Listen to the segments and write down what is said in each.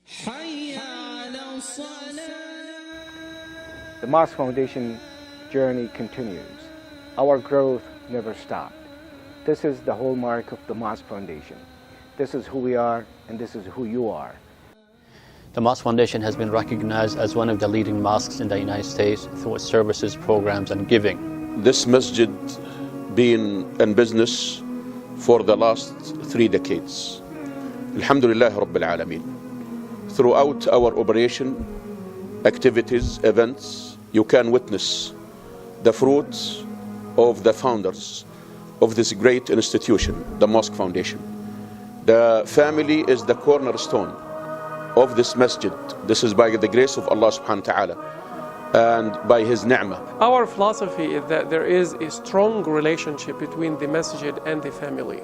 The Mosque Foundation journey continues. Our growth never stopped. This is the hallmark of the Mosque Foundation. This is who we are, and this is who you are. The Mosque Foundation has been recognized as one of the leading mosques in the United States through its services, programs, and giving. This masjid been in business for the last 3 decades. Alhamdulillah Rabbil Alameen. Throughout our operation, activities, events, you can witness the fruits of the founders of this great institution, the Mosque Foundation. The family is the cornerstone of this masjid. This is by the grace of Allah subhanahu wa ta'ala and by His ni'mah. Our philosophy is that there is a strong relationship between the masjid and the family.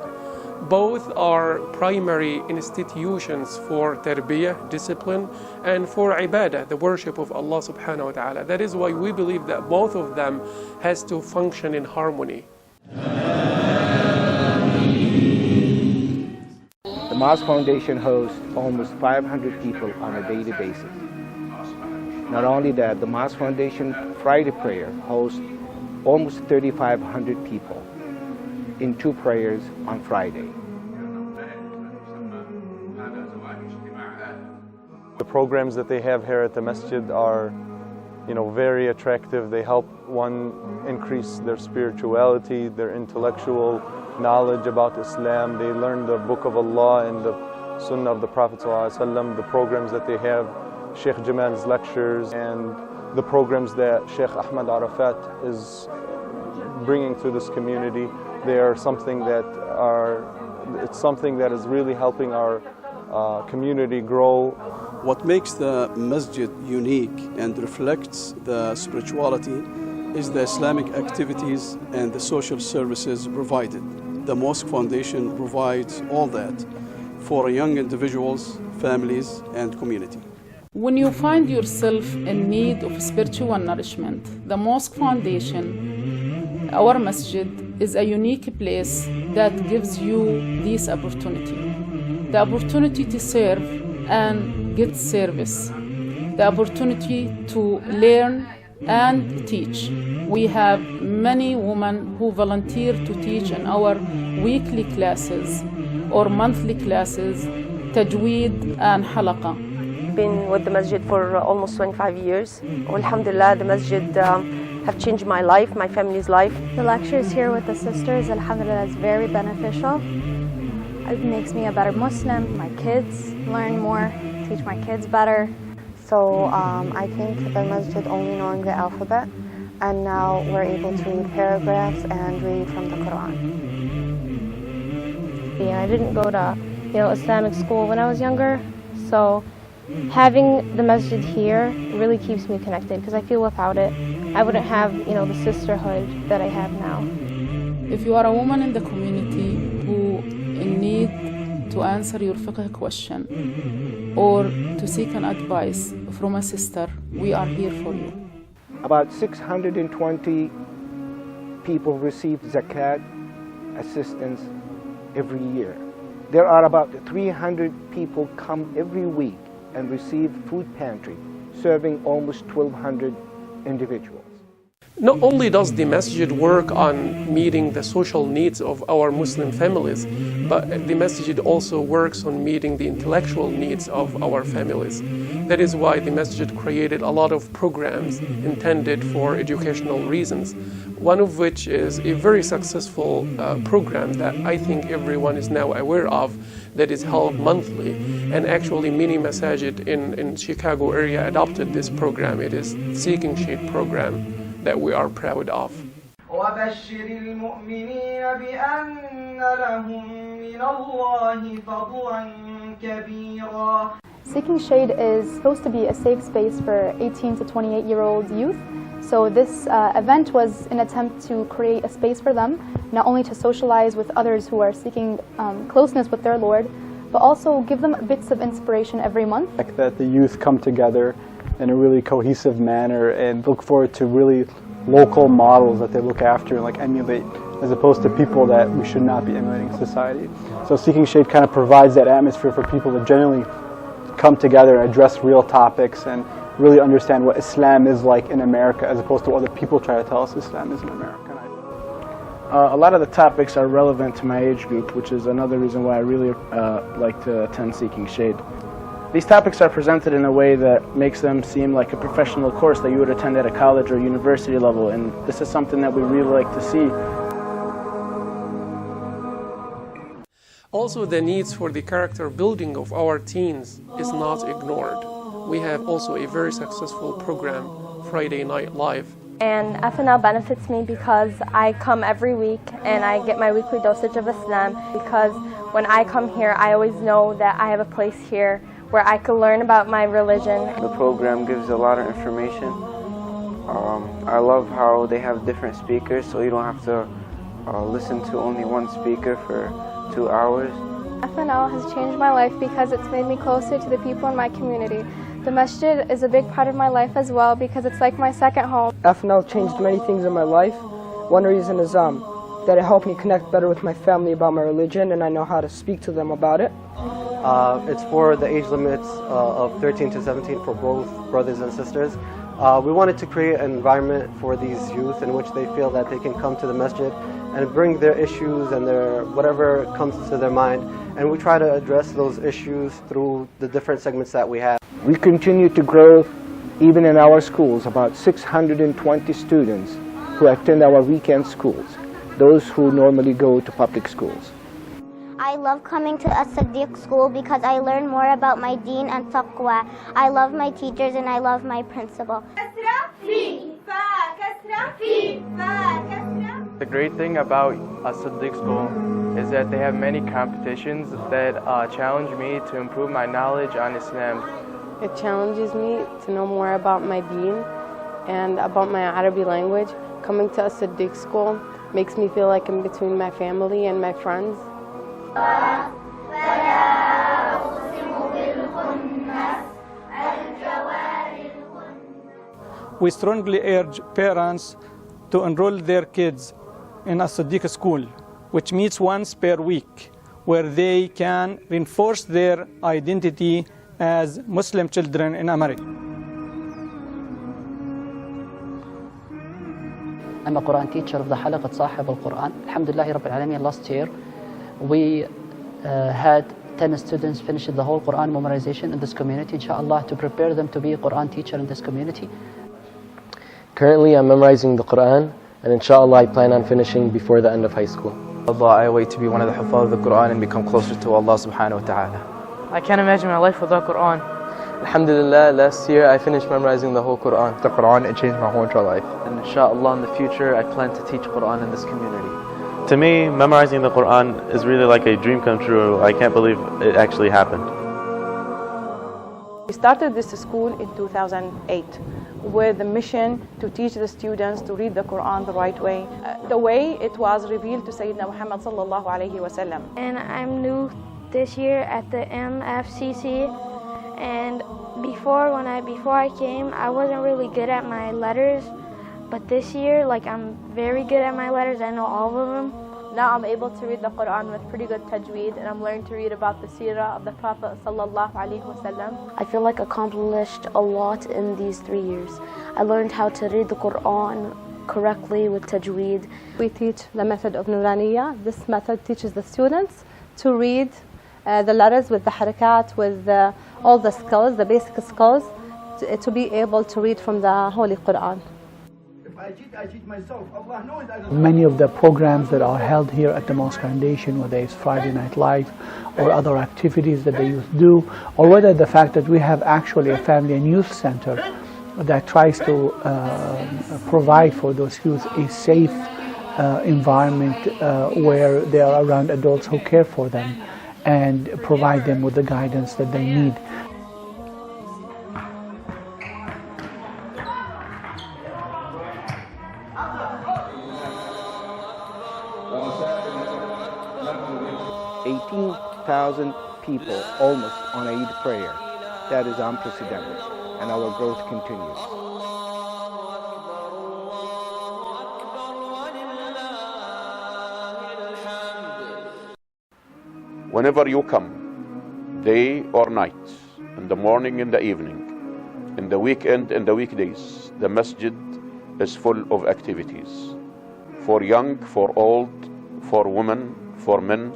Both are primary institutions for tarbiyah, discipline, and for ibadah, the worship of Allah subhanahu wa ta'ala. That is why we believe that both of them has to function in harmony. The Mosque Foundation hosts almost 500 people on a daily basis. Not only that, the Mosque Foundation Friday prayer hosts almost 3,500 people in 2 prayers on Friday. The programs that they have here at the masjid are, very attractive. They help one increase their spirituality, their intellectual knowledge about Islam. They learn the Book of Allah and the Sunnah of the Prophet ﷺ. The programs that they have, Sheikh Jamal's lectures, and the programs that Sheikh Ahmad Arafat is bringing to this community, they are something that is really helping our community grow. What makes the masjid unique and reflects the spirituality is the Islamic activities and the social services provided. The Mosque Foundation provides all that for young individuals, families, and community. When you find yourself in need of spiritual nourishment, the Mosque Foundation, our masjid, is a unique place that gives you this opportunity. The opportunity to serve and get service. The opportunity to learn and teach. We have many women who volunteer to teach in our weekly classes or monthly classes, tajweed and halaqa. Been with the masjid for almost 25 years. Alhamdulillah, the masjid have changed my life, my family's life. The lectures here with the sisters, alhamdulillah, is very beneficial. It makes me a better Muslim. My kids learn more, teach my kids better. So I came to the masjid only knowing the alphabet, and now we're able to read paragraphs and read from the Quran. I didn't go to Islamic school when I was younger, so having the masjid here really keeps me connected, because I feel without it I wouldn't have the sisterhood that I have now. If you are a woman in the community who in need to answer your fiqh question or to seek an advice from a sister, we are here for you. About 620 people receive zakat assistance every year. There are about 300 people come every week and receive food pantry, serving almost 1,200 individuals. Not only does the masjid work on meeting the social needs of our Muslim families, but the masjid also works on meeting the intellectual needs of our families. That is why the masjid created a lot of programs intended for educational reasons, one of which is a very successful program that I think everyone is now aware of, that is held monthly. And actually many masajid in Chicago area adopted this program. It is Seeking Shade program that we are proud of. وبشر المؤمنين بأن لهم من الله فضلا كبيرا. Seeking Shade is supposed to be a safe space for 18 to 28-year-old youth. So this event was an attempt to create a space for them, not only to socialize with others who are seeking closeness with their Lord, but also give them bits of inspiration every month. That the youth come together in a really cohesive manner and look forward to really local models that they look after and emulate, as opposed to people that we should not be emulating in society. So Seeking Shade kind of provides that atmosphere for people to generally come together, address real topics, and really understand what Islam is like in America, as opposed to what other people try to tell us Islam is in America. A lot of the topics are relevant to my age group, which is another reason why I really like to attend Seeking Shade. These topics are presented in a way that makes them seem like a professional course that you would attend at a college or university level, and this is something that we really like to see. Also, the needs for the character building of our teens is not ignored. We have also a very successful program, Friday Night Live. And FNL benefits me because I come every week and I get my weekly dosage of Islam, because when I come here I always know that I have a place here where I can learn about my religion. The program gives a lot of information. I love how they have different speakers, so you don't have to listen to only one speaker for 2 hours. FNL has changed my life because it's made me closer to the people in my community. The masjid is a big part of my life as well because it's like my second home. FNL changed many things in my life. One reason is that it helped me connect better with my family about my religion, and I know how to speak to them about it. It's for the age limits of 13 to 17 for both brothers and sisters. We wanted to create an environment for these youth in which they feel that they can come to the masjid and bring their issues and their whatever comes to their mind, and we try to address those issues through the different segments that we have. We continue to grow even in our schools, about 620 students who attend our weekend schools, those who normally go to public schools. I love coming to a Siddiq school because I learn more about my deen and taqwa. I love my teachers and I love my principal. The great thing about a Siddiq school is that they have many competitions that challenge me to improve my knowledge on Islam. It challenges me to know more about my deen and about my Arabic language. Coming to a Siddiq school makes me feel like I'm between my family and my friends. We strongly urge parents to enroll their kids in a Siddiq school, which meets once per week, where they can reinforce their identity as Muslim children in America. I'm a Quran teacher of the Halaqat Sahib al-Quran. Alhamdulillah Rabbil Alameen. Last year we had 10 students finish the whole Quran memorization in this community, inshallah, to prepare them to be a Quran teacher in this community. Currently I'm memorizing the Quran, and inshallah I plan on finishing before the end of high school. I wait to be one of the Hufaz of the Quran and become closer to Allah subhanahu wa ta'ala. I can't imagine my life without Quran. Alhamdulillah, last year I finished memorizing the whole Quran. The Quran, it changed my whole entire life. And inshallah in the future I plan to teach Quran in this community. To me, memorizing the Quran is really like a dream come true. I can't believe it actually happened. We started this school in 2008 with the mission to teach the students to read the Quran the right way, the way it was revealed to Sayyidina Muhammad sallallahu alayhi wa sallam. And I'm new this year at the MFCC, and before I came, I wasn't really good at my letters, but this year, I'm very good at my letters. I know all of them. Now I'm able to read the Quran with pretty good tajweed, and I'm learning to read about the seerah of the Prophet sallallahu alaihi wasallam. I feel like I accomplished a lot in these 3 years. I learned how to read the Quran correctly with tajweed. We teach the method of Nuraniya. This method teaches the students to read the letters with the harakat, with all the skills, the basic skills, to be able to read from the Holy Quran. Many of the programs that are held here at the Mosque Foundation, whether it's Friday Night Live or other activities that the youth do, or whether the fact that we have actually a family and youth center that tries to provide for those youth a safe environment where they are around adults who care for them and provide them with the guidance that they need. $18,000 people almost on Eid prayer. That is unprecedented, and our growth continues. Whenever you come, day or night, in the morning, in the evening, in the weekend, in the weekdays. The masjid is full of activities for young, for old, for women, for men,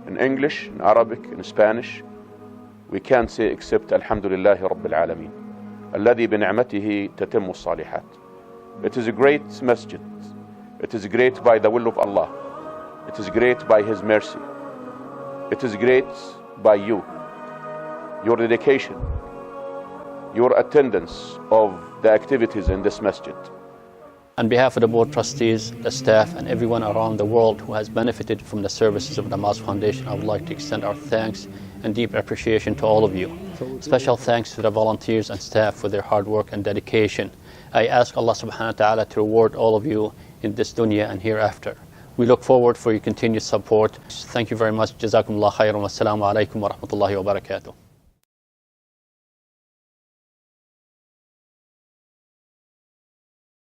in English, in Arabic, in Spanish. We can't say except Alhamdulillahi Rabbil Alameen. الذي بنعمته تتم الصالحات. It is a great masjid. It is great by the will of Allah. It is great by His mercy. It is great by you, your dedication, your attendance of the activities in this masjid. On behalf of the board trustees, the staff, and everyone around the world who has benefited from the services of the Mosque Foundation, I would like to extend our thanks and deep appreciation to all of you. Special thanks to the volunteers and staff for their hard work and dedication. I ask Allah subhanahu wa ta'ala to reward all of you in this dunya and hereafter. We look forward for your continued support. Thank you very much. Jazakumullah khairan. Wassalamu alaikum wa rahmatullahi wa barakatuh.